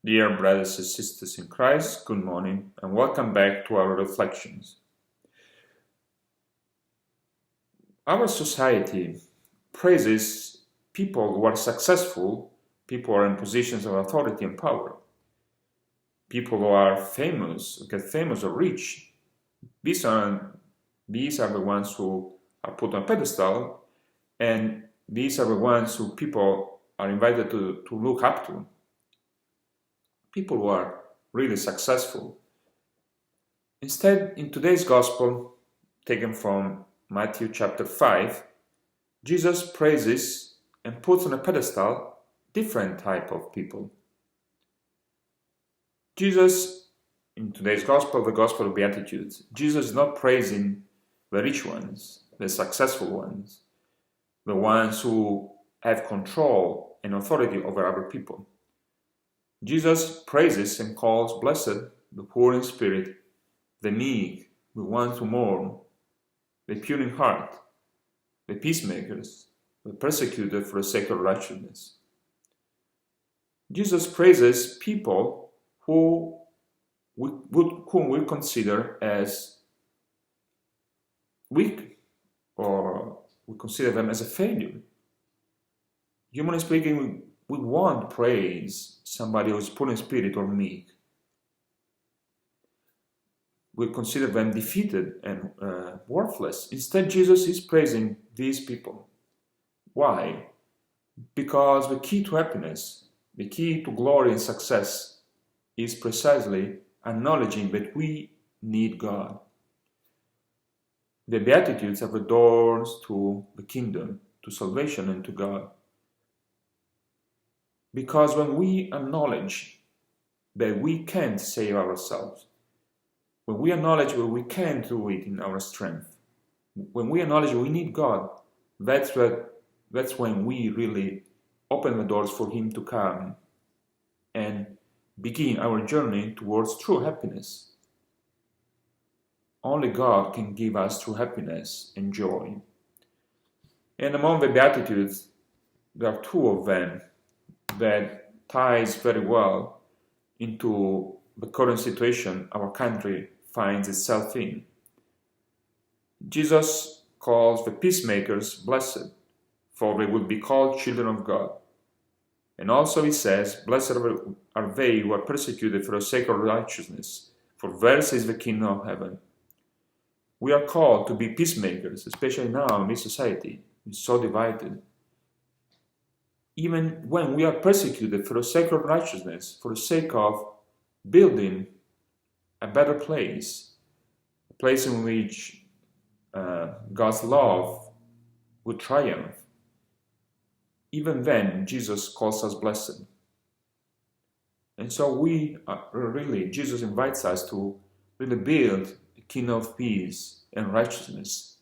Dear brothers and sisters in Christ, good morning and welcome back to our reflections. Our society praises people who are successful, people who are in positions of authority and power, people who are famous, who get famous or rich. These are the ones who are put on a pedestal, and these are the ones who people are invited to look up to. People who are really successful. Instead, in today's gospel, taken from Matthew chapter 5, Jesus praises and puts on a pedestal different type of people. Jesus, in today's gospel, the gospel of Beatitudes, Jesus is not praising the rich ones, the successful ones, the ones who have control and authority over other people. Jesus praises and calls blessed the poor in spirit, the meek, the ones who mourn, the pure in heart, the peacemakers, the persecuted for the sake of righteousness. Jesus praises people whom we consider as weak, or we consider them as a failure. Humanly speaking, we won't praise somebody who is poor in spirit or meek. We consider them defeated and worthless. Instead, Jesus is praising these people. Why? Because the key to happiness, the key to glory and success is precisely acknowledging that we need God. The Beatitudes are the doors to the kingdom, to salvation and to God. Because when we acknowledge that we can't save ourselves, when we acknowledge that we can't do it in our strength, when we acknowledge we need God, that's when we really open the doors for Him to come and begin our journey towards true happiness. Only God can give us true happiness and joy. And among the Beatitudes, there are two of them that ties very well into the current situation our country finds itself in. Jesus calls the peacemakers blessed, for they will be called children of God. And also he says, blessed are they who are persecuted for the sake of righteousness, for theirs is the kingdom of heaven. We are called to be peacemakers, especially now in this society, it's so divided. Even when we are persecuted for the sake of righteousness, for the sake of building a better place, a place in which God's love would triumph, even then Jesus calls us blessed. And so Jesus invites us to really build a kingdom of peace and righteousness